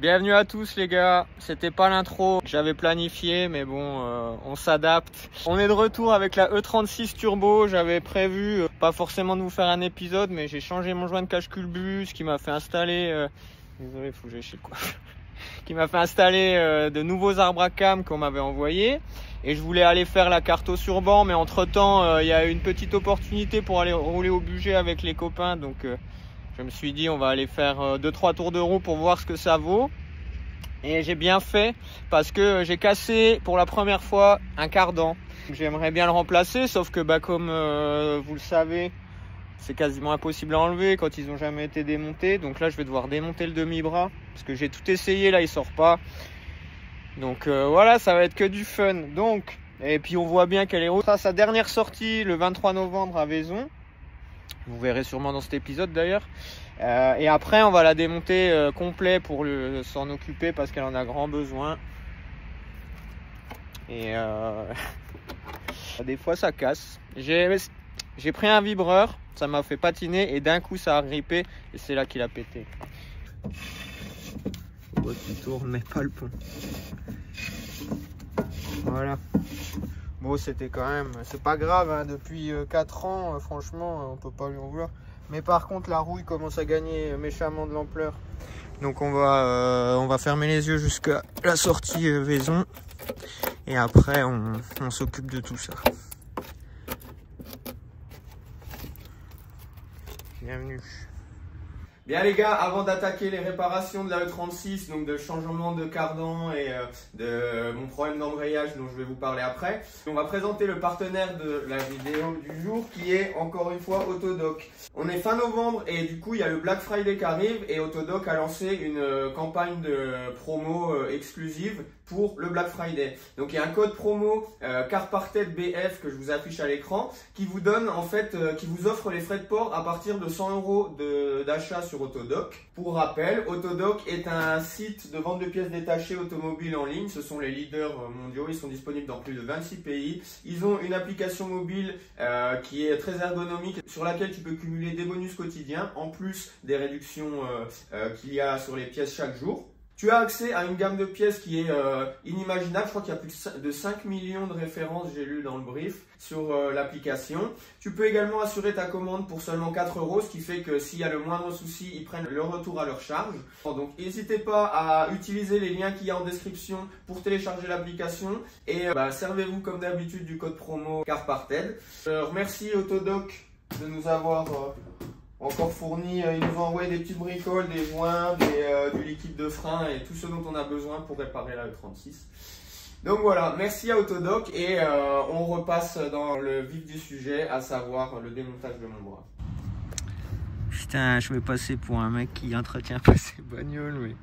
Bienvenue à tous les gars, c'était pas l'intro que j'avais planifié mais bon on s'adapte. On est de retour avec la E36 Turbo, j'avais prévu pas forcément de vous faire un épisode mais j'ai changé mon joint de cache-culbut, ce qui m'a fait installer, désolé faut que j'aille chez le coiffeur, qui m'a fait installer de nouveaux arbres à cam qu'on m'avait envoyés. Et je voulais aller faire la carto sur banc mais entre temps il y a une petite opportunité pour aller rouler au budget avec les copains donc je me suis dit on va aller faire 2-3 tours de roue pour voir ce que ça vaut. Et j'ai bien fait parce que j'ai cassé pour la première fois un cardan. J'aimerais bien le remplacer sauf que comme vous le savez c'est quasiment impossible à enlever quand ils n'ont jamais été démontés. Donc là je vais devoir démonter le demi-bras parce que j'ai tout essayé, là il sort pas. Donc voilà, ça va être que du fun. Donc, et puis on voit bien qu'elle est sa dernière sortie le 23 novembre à Vaison. Vous verrez sûrement dans cet épisode d'ailleurs. Et après on va la démonter complet pour s'en occuper parce qu'elle en a grand besoin. Et des fois ça casse. J'ai pris un vibreur, ça m'a fait patiner et d'un coup ça a grippé et c'est là qu'il a pété. Oh, tu tournes mais pas le pont. Voilà. Bon, c'était quand même, c'est pas grave, hein, depuis 4 ans, franchement, on peut pas lui en vouloir. Mais par contre, la rouille commence à gagner méchamment de l'ampleur. Donc on va fermer les yeux jusqu'à la sortie Vaison. Et après, on s'occupe de tout ça. Bienvenue. Bien les gars, avant d'attaquer les réparations de la E36, donc de changement de cardan et de mon problème d'embrayage dont je vais vous parler après, on va présenter le partenaire de la vidéo du jour qui est encore une fois Autodoc. On est fin novembre et du coup il y a le Black Friday qui arrive et Autodoc a lancé une campagne de promo exclusive pour le Black Friday. Donc il y a un code promo CarParted BF que je vous affiche à l'écran qui vous donne en fait, qui vous offre les frais de port à partir de 100 € d'achat sur Autodoc. Pour rappel, Autodoc est un site de vente de pièces détachées automobiles en ligne. Ce sont les leaders mondiaux. Ils sont disponibles dans plus de 26 pays. Ils ont une application mobile qui est très ergonomique sur laquelle tu peux cumuler des bonus quotidiens en plus des réductions qu'il y a sur les pièces chaque jour. Tu as accès à une gamme de pièces qui est inimaginable. Je crois qu'il y a plus de 5 millions de références, j'ai lu dans le brief, sur l'application. Tu peux également assurer ta commande pour seulement 4 €, ce qui fait que s'il y a le moindre souci, ils prennent le retour à leur charge. Donc n'hésitez pas à utiliser les liens qu'il y a en description pour télécharger l'application. Et servez-vous comme d'habitude du code promo CarParted. Je remercie Autodoc de nous avoir... encore fourni, ils nous ont envoyé des petites bricoles, des joints, du liquide de frein et tout ce dont on a besoin pour réparer la E36. Donc voilà, merci à Autodoc et on repasse dans le vif du sujet, à savoir le démontage de mon bras. Putain, je vais passer pour un mec qui entretient pas ses bagnoles, mais...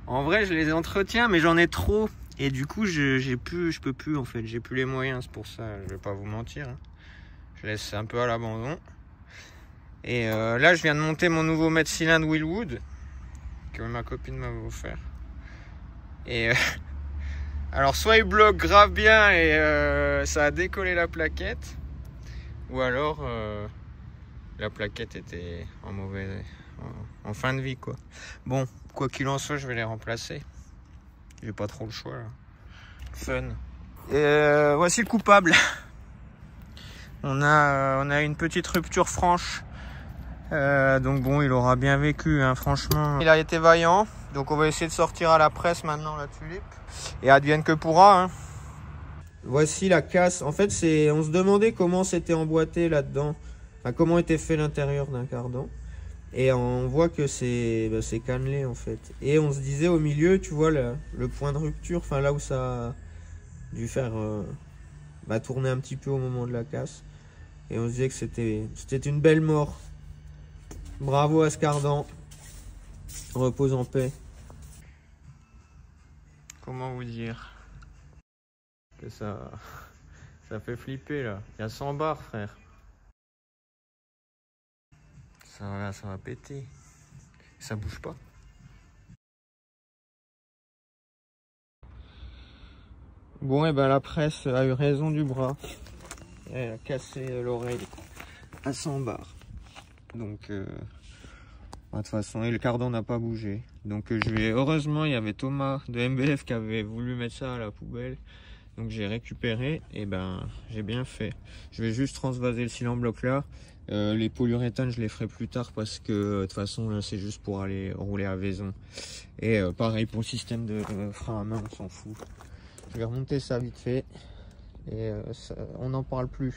En vrai, je les entretiens, mais j'en ai trop. Et du coup, je peux plus en fait, j'ai plus les moyens, c'est pour ça, je vais pas vous mentir. Hein. Je laisse un peu à l'abandon. Et là je viens de monter mon nouveau mètre cylindre Willwood que ma copine m'avait offert. Et alors soit il bloque grave bien et ça a décollé la plaquette, ou alors la plaquette était en fin de vie quoi. Bon, quoi qu'il en soit, je vais les remplacer. J'ai pas trop le choix là. Fun. Et voici le coupable. On a une petite rupture franche. Donc bon, il aura bien vécu, hein, franchement. Il a été vaillant, donc on va essayer de sortir à la presse maintenant la tulipe. Et advienne que pourra. Hein. Voici la casse. En fait, on se demandait comment c'était emboîté là-dedans. Enfin, comment était fait l'intérieur d'un cardan. Et on voit que c'est cannelé en fait. Et on se disait au milieu, tu vois le point de rupture, enfin là où ça a dû faire tourner un petit peu au moment de la casse. Et on se disait que c'était une belle mort. Bravo à ce cardan. Repose en paix. Comment vous dire que ça fait flipper là. Il y a 100 bars frère. Ça va péter. Ça bouge pas. Bon et la presse a eu raison du bras. Elle a cassé l'oreille à 100 bars. Donc, de toute façon, et le cardan n'a pas bougé. Donc heureusement il y avait Thomas de MBF qui avait voulu mettre ça à la poubelle. Donc j'ai récupéré et ben j'ai bien fait. Je vais juste transvaser le cylindre bloc là. Les polyuréthanes je les ferai plus tard parce que de toute façon là c'est juste pour aller rouler à Vaison. Et pareil pour le système de frein à main, on s'en fout. Je vais remonter ça vite fait et on n'en parle plus.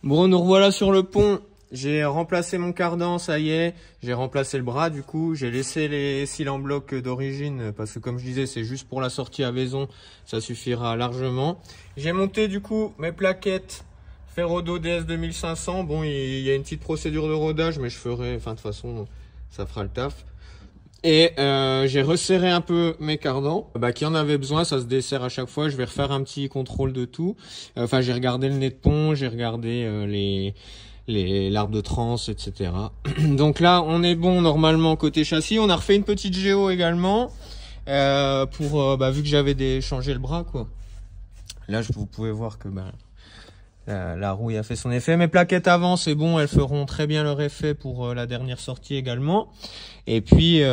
Bon, nous revoilà sur le pont. J'ai remplacé mon cardan, ça y est. J'ai remplacé le bras du coup. J'ai laissé les cylindres blocs d'origine parce que comme je disais, c'est juste pour la sortie à Vaison. Ça suffira largement. J'ai monté du coup mes plaquettes Ferrodo DS 2500. Bon, il y a une petite procédure de rodage, mais je ferai, enfin de toute façon, ça fera le taf. Et j'ai resserré un peu mes cardans, qui en avait besoin, ça se dessert à chaque fois. Je vais refaire un petit contrôle de tout. Enfin, j'ai regardé le nez de pont, j'ai regardé l'arbre de trans, etc. Donc là, on est bon normalement côté châssis. On a refait une petite géo également pour vu que j'avais changé le bras quoi. Là, vous pouvez voir que la rouille a fait son effet. Mes plaquettes avant, c'est bon, elles feront très bien leur effet pour la dernière sortie également. Et puis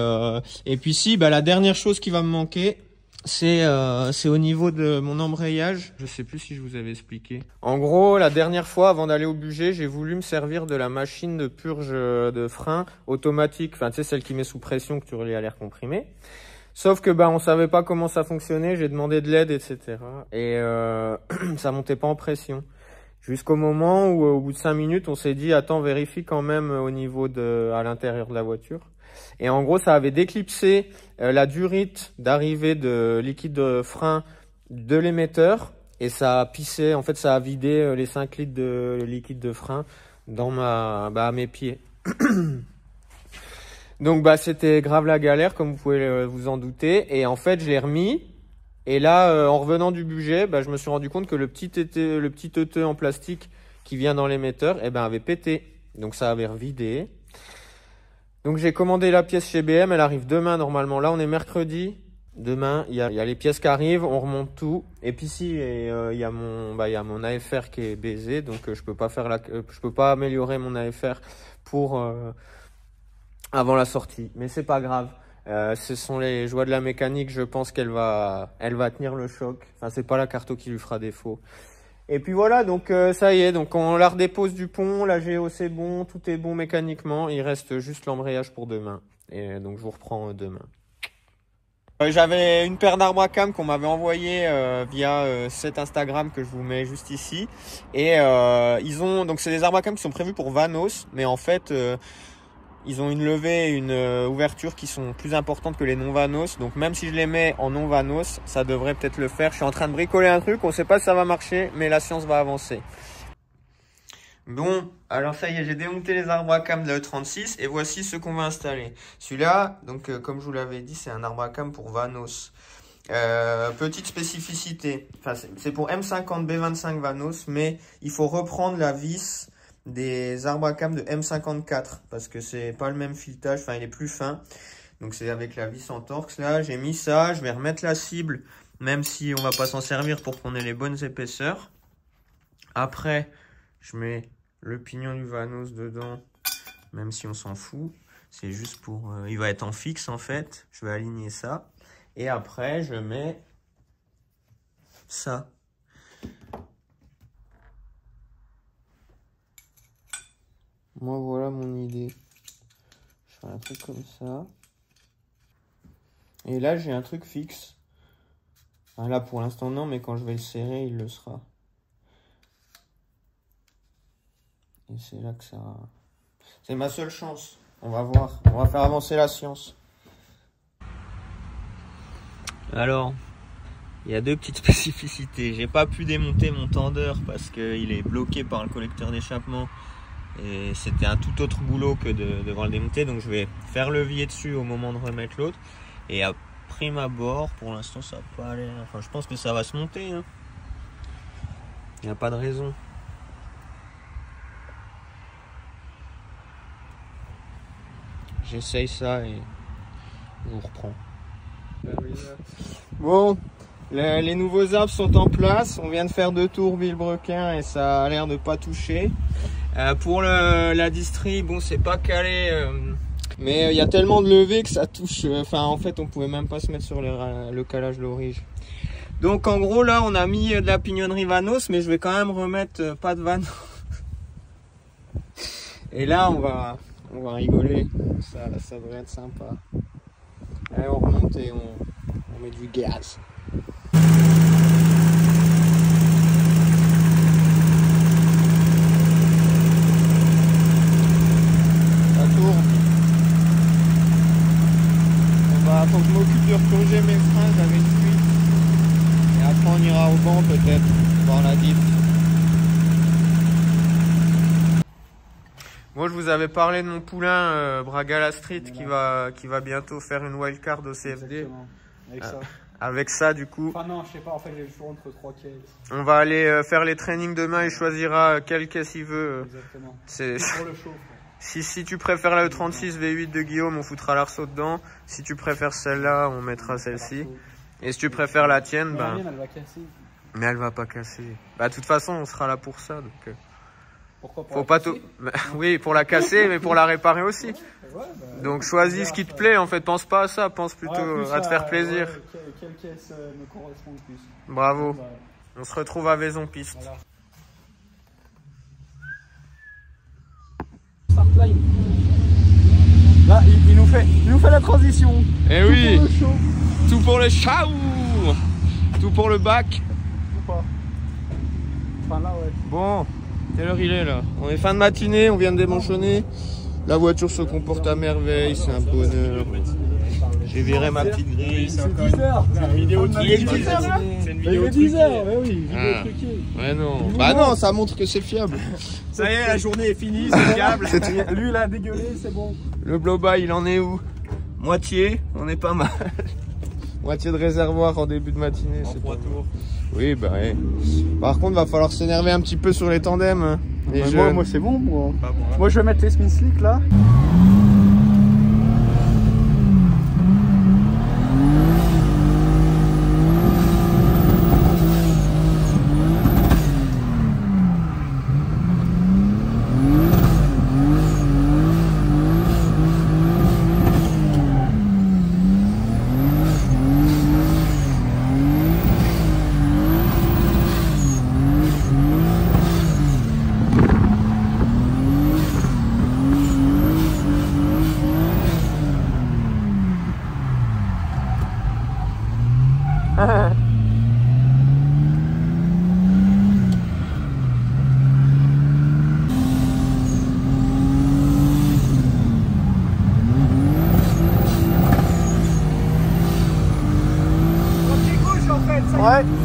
si, la dernière chose qui va me manquer, c'est au niveau de mon embrayage. Je sais plus si je vous avais expliqué. En gros, la dernière fois, avant d'aller au budget, j'ai voulu me servir de la machine de purge de frein automatique. Enfin, tu sais, celle qui met sous pression que tu relis à l'air comprimé. Sauf que on savait pas comment ça fonctionnait. J'ai demandé de l'aide, etc. Et ça montait pas en pression. Jusqu'au moment où, au bout de 5 minutes, on s'est dit, attends, vérifie quand même au niveau à l'intérieur de la voiture. Et en gros, ça avait déclipsé la durite d'arrivée de liquide de frein de l'émetteur. Et ça a pissé, en fait, ça a vidé les 5 litres de liquide de frein dans à mes pieds. Donc, c'était grave la galère, comme vous pouvez vous en douter. Et en fait, je l'ai remis. Et là, en revenant du budget, je me suis rendu compte que le petit teuteux en plastique qui vient dans l'émetteur, avait pété. Donc ça avait revidé. Donc j'ai commandé la pièce chez BM, elle arrive demain normalement. Là, on est mercredi. Demain, il y a les pièces qui arrivent, on remonte tout. Et puis si, il y a mon AFR qui est baisé, donc je peux pas améliorer mon AFR pour avant la sortie. Mais c'est pas grave. Ce sont les joies de la mécanique, je pense qu'elle va tenir le choc. Enfin, c'est pas la carto qui lui fera défaut. Et puis voilà, donc ça y est, donc on la redépose du pont, la géo c'est bon, tout est bon mécaniquement, il reste juste l'embrayage pour demain. Et donc je vous reprends demain. J'avais une paire d'arbres à cam qu'on m'avait envoyé via cet Instagram que je vous mets juste ici. Et donc c'est des arbres à cam qui sont prévus pour Vanos, mais en fait ils ont une levée et une ouverture qui sont plus importantes que les non-Vanos. Donc même si je les mets en non-Vanos, ça devrait peut-être le faire. Je suis en train de bricoler un truc, on ne sait pas si ça va marcher, mais la science va avancer. Bon, alors ça y est, j'ai démonté les arbres à cam de la E36 et voici ce qu'on va installer. Celui-là, donc comme je vous l'avais dit, c'est un arbre à cam pour Vanos. Petite spécificité, enfin, c'est pour M50 B25 Vanos, mais il faut reprendre la vis des arbres à cam de M54 parce que c'est pas le même filetage, enfin il est plus fin, donc c'est avec la vis en torx. Là j'ai mis ça, je vais remettre la cible même si on va pas s'en servir pour qu'on ait les bonnes épaisseurs. Après je mets le pignon du Vanos dedans même si on s'en fout, c'est juste pour il va être en fixe en fait. Je vais aligner ça et après je mets ça. Moi, voilà mon idée. Je fais un truc comme ça. Et là, j'ai un truc fixe. Enfin, là, pour l'instant, non, mais quand je vais le serrer, il le sera. Et c'est là que ça... C'est ma seule chance. On va voir. On va faire avancer la science. Alors, il y a deux petites spécificités. J'ai pas pu démonter mon tendeur parce qu'il est bloqué par le collecteur d'échappement. Et c'était un tout autre boulot que de devoir le démonter. Donc je vais faire levier dessus au moment de remettre l'autre. Et à prime abord, pour l'instant ça n'a pas l'air... Enfin je pense que ça va se monter. Hein. Il n'y a pas de raison. J'essaye ça et je vous reprends. Bon, les nouveaux arbres sont en place. On vient de faire 2 tours Villebrequin et ça a l'air de pas toucher. Pour la distrie, bon c'est pas calé. Mais il y a tellement de levée que ça touche. Enfin, en fait, on pouvait même pas se mettre sur le calage l'orige. Donc, en gros, là, on a mis de la pignonnerie Vanos, mais je vais quand même remettre pas de Vanos. Et là, on va rigoler. Ça devrait être sympa. Allez, on remonte et on met du gaz. Faut que je m'occupe de replonger mes freins, j'avais une fuite. Et après on ira au banc peut-être, voir la diff. Moi je vous avais parlé de mon poulain Braga La Street qui va bientôt faire une wildcard au CFD. Avec ça. Avec ça du coup. Enfin non, je sais pas, en fait j'ai le choix entre 3 caisses. On va aller faire les trainings demain, il choisira quelle caisse il veut. Exactement. C'est pour le show. Si tu préfères la E36 V8 de Guillaume, on foutra l'arceau dedans. Si tu préfères celle-là, on mettra celle-ci. Et si tu préfères la tienne, bah... elle va casser. Mais elle va pas casser. Bah de toute façon, on sera là pour ça. Donc, pourquoi faut pas tout... Oui, pour la casser, mais pour la réparer aussi. Ouais, bah, donc choisis ce qui te plaît. En fait, pense pas à ça. Pense plutôt à te faire plaisir. Quelle caisse me correspond le plus? Bravo. On se retrouve à Vaison Piste. Voilà. Là, il nous fait la transition. Eh oui. Tout pour le show. Tout pour le bac. Ou pas. Enfin là, ouais. Bon, quelle heure il est là? On est fin de matinée, on vient de démanchonner. La voiture se comporte à merveille, c'est un bonheur. J'ai viré ma petite grille. C'est une vidéo truquée. C'est une vidéo truquée. Mais oui, vidéo truquée. Ouais non. Bah non, ça montre que c'est fiable. Ça y est, la journée est finie, c'est fiable. Lui, il a dégueulé, c'est bon. Le blow-by, il en est où? Moitié, on est pas mal. Moitié de réservoir en début de matinée. En 3 tours. Oui, bah ouais. Par contre, va falloir s'énerver un petit peu sur les tandems. Moi c'est bon, moi. Moi, je vais mettre les Smith Slick là.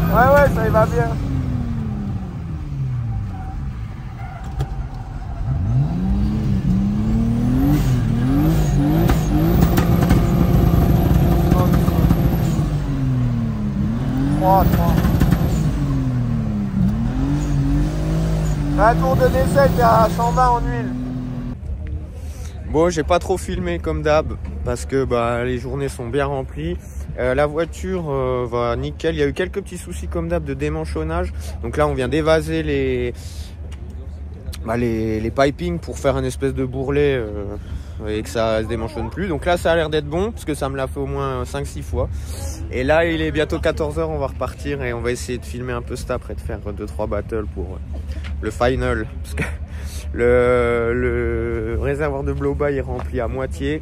Ouais, ça y va bien. Un tour de décès qui à 120 en huile. Bon, j'ai pas trop filmé comme d'hab parce que bah, les journées sont bien remplies. La voiture va nickel. Il y a eu quelques petits soucis comme d'hab de démanchonnage. Donc là, on vient d'évaser les pipings pour faire une espèce de bourrelet et que ça se démanchonne plus. Donc là, ça a l'air d'être bon parce que ça me l'a fait au moins 5-6 fois. Et là, il est bientôt 14 h, on va repartir et on va essayer de filmer un peu cet après, de faire 2-3 battles pour le final. Parce que le réservoir de blow-by est rempli à moitié.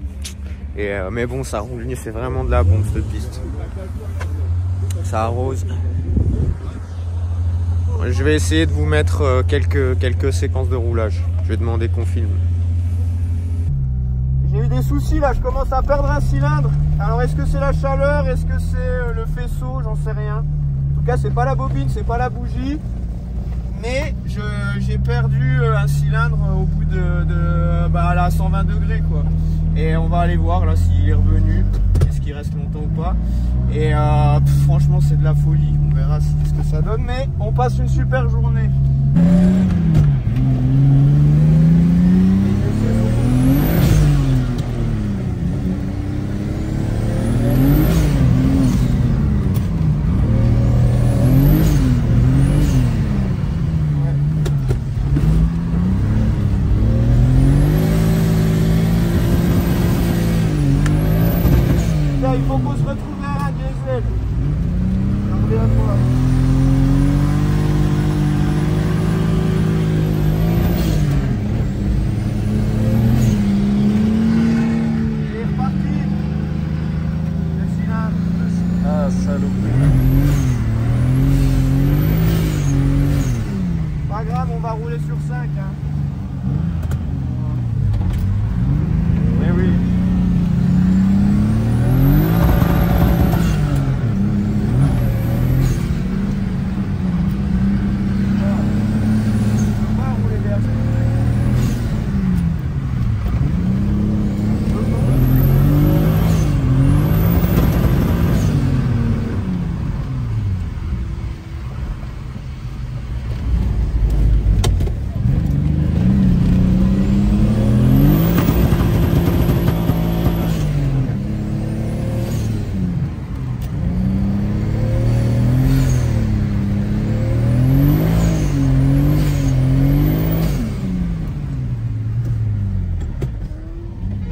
Et, mais bon, ça roule, c'est vraiment de la bombe cette piste. Ça arrose. Je vais essayer de vous mettre quelques séquences de roulage. Je vais demander qu'on filme. J'ai eu des soucis là, je commence à perdre un cylindre. Alors est-ce que c'est la chaleur, est-ce que c'est le faisceau, j'en sais rien. En tout cas, c'est pas la bobine, c'est pas la bougie. Mais j'ai perdu un cylindre au bout à 120 degrés quoi. Et on va aller voir là s'il est revenu, est-ce qu'il reste longtemps ou pas. Et franchement c'est de la folie, on verra ce que ça donne. Mais on passe une super journée. faut qu'on se retrouve derrière un diesel. Regardez à toi. Il est reparti. Le cylindre. Ah, salaud. Pas grave, on va rouler sur 5. Hein. Mais oui.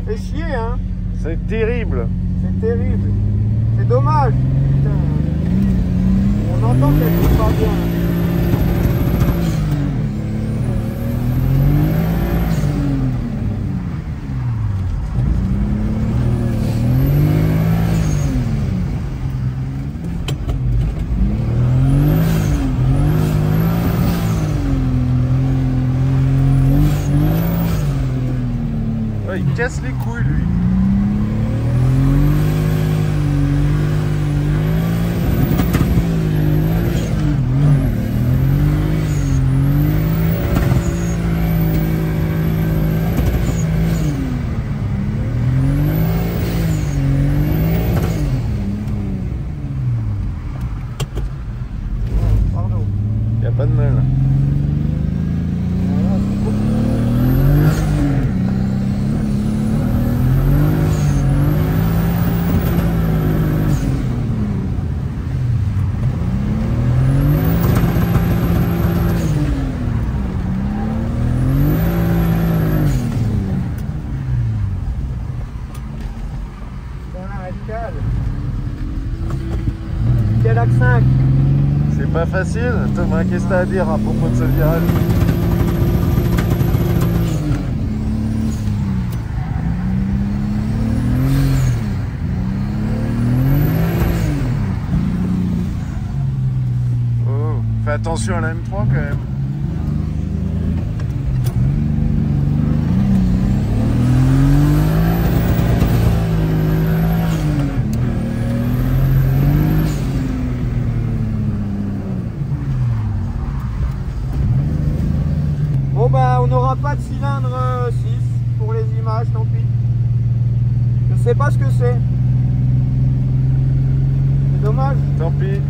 C'est chier, hein. C'est terrible. C'est terrible. C'est dommage. Putain. On entend qu'elle ne pas bien. Ouais, il casse les couilles, lui. Pardon. Y a pas de mal. Voilà, c'est beau. Quel axe 5? C'est pas facile. Thomas, qu'est-ce que t'as à dire à propos de ce virage? Oh, fais attention à la M3 quand même. Bon bah on n'aura pas de cylindre 6 pour les images, tant pis. Je sais pas ce que c'est. C'est dommage. Tant pis.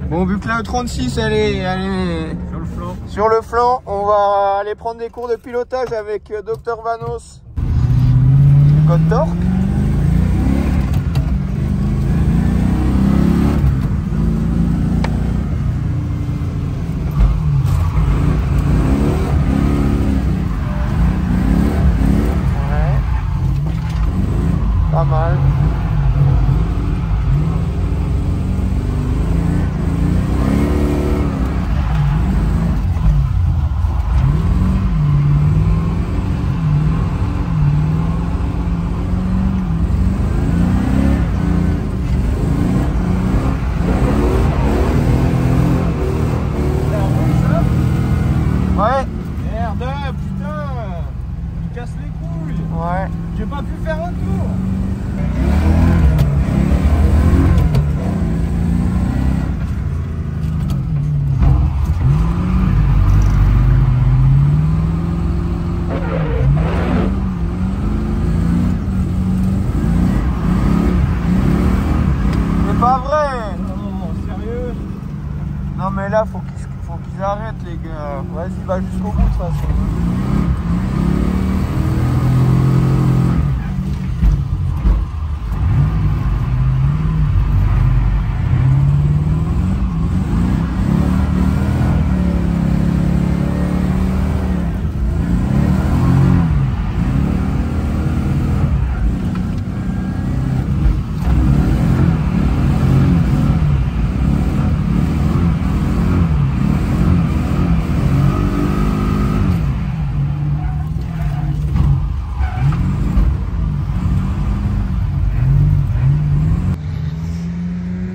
Bon, vu que la E36 elle est Sur le flanc. sur le flanc, on va aller prendre des cours de pilotage avec Dr Vanos du Code Torque. Ouais. Pas mal. Ouais, Merde, putain. Il casse les couilles. ouais. J'ai pas pu faire un tour. C'est pas vrai. Non, sérieux. Non mais là faut qu'ils arrêtent les gars. Vas-y, va jusqu'au bout de toute façon.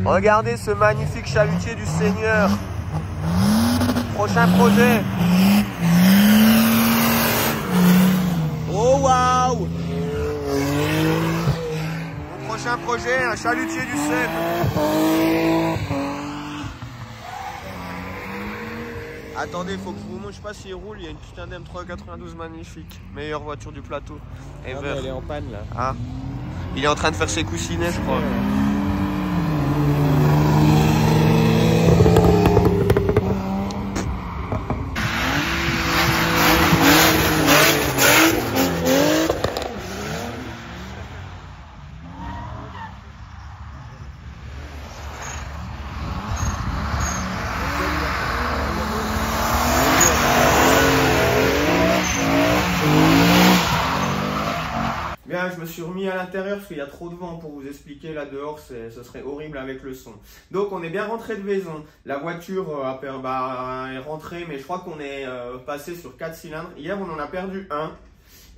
Regardez ce magnifique chalutier du Seigneur. Prochain projet. Oh waouh! Mon prochain projet, un chalutier du Seine. Attendez, faut que je vous montre, je sais pas s'il roule, il y a une putain d'M392 magnifique. Meilleure voiture du plateau. Ah, elle est en panne là. Ah. Il est en train de faire ses coussinets, je crois. Bien, je me suis remis à l'intérieur parce qu'il y a trop de vent pour vous expliquer là dehors, ce serait horrible avec le son. Donc on est bien rentré de Vaison. La voiture est rentrée, mais je crois qu'on est passé sur 4 cylindres. Hier on en a perdu un.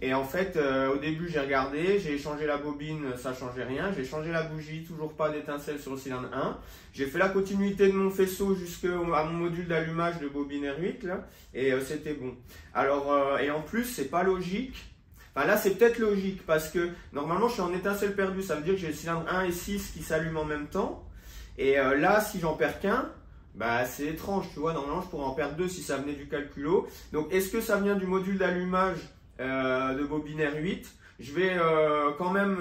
Et en fait, au début j'ai regardé, j'ai changé la bobine, ça changeait rien. J'ai changé la bougie, toujours pas d'étincelle sur le cylindre 1. J'ai fait la continuité de mon faisceau jusqu'à mon module d'allumage de bobine R8 là, et c'était bon. Alors, et en plus c'est pas logique. Enfin là c'est peut-être logique parce que normalement je suis en étincelle perdue, ça veut dire que j'ai le cylindre 1 et 6 qui s'allument en même temps. Et là si j'en perds qu'un, bah c'est étrange, tu vois, normalement je pourrais en perdre deux si ça venait du calculo. Donc est-ce que ça vient du module d'allumage de bobine R8? Je vais quand même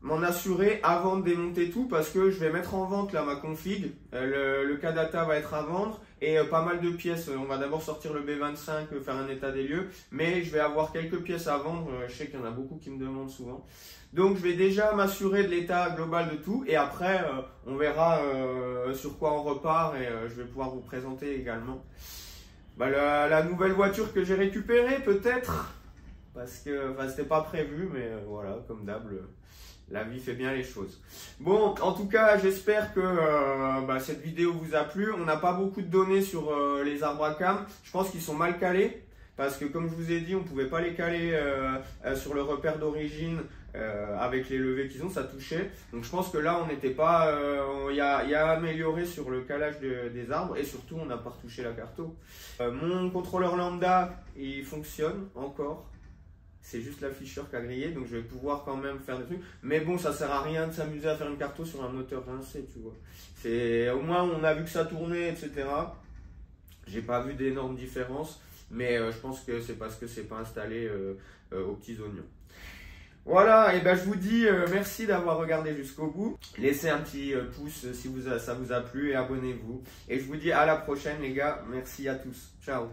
m'en assurer avant de démonter tout parce que je vais mettre en vente là ma config. Le K-Data va être à vendre et pas mal de pièces. On va d'abord sortir le B25, faire un état des lieux, mais je vais avoir quelques pièces à vendre. Je sais qu'il y en a beaucoup qui me demandent souvent. Donc je vais déjà m'assurer de l'état global de tout et après on verra sur quoi on repart et je vais pouvoir vous présenter également la nouvelle voiture que j'ai récupérée peut-être. Parce que c'était pas prévu, mais voilà, comme d'hab, la vie fait bien les choses. Bon, en tout cas, j'espère que cette vidéo vous a plu. On n'a pas beaucoup de données sur les arbres à cam. Je pense qu'ils sont mal calés. Parce que comme je vous ai dit, on ne pouvait pas les caler sur le repère d'origine avec les levées qu'ils ont, ça touchait. Donc je pense que là, on n'était pas... Il y a amélioré sur le calage des arbres et surtout, on n'a pas retouché la carto. Mon contrôleur lambda, il fonctionne encore. C'est juste l'afficheur qui a grillé, donc je vais pouvoir quand même faire des trucs. Mais bon, ça sert à rien de s'amuser à faire une carto sur un moteur rincé, tu vois. Au moins, on a vu que ça tournait, etc. J'ai pas vu d'énormes différences, mais je pense que c'est parce que c'est pas installé aux petits oignons. Voilà, et ben je vous dis merci d'avoir regardé jusqu'au bout. Laissez un petit pouce si ça vous a plu et abonnez-vous. Et je vous dis à la prochaine les gars, merci à tous. Ciao.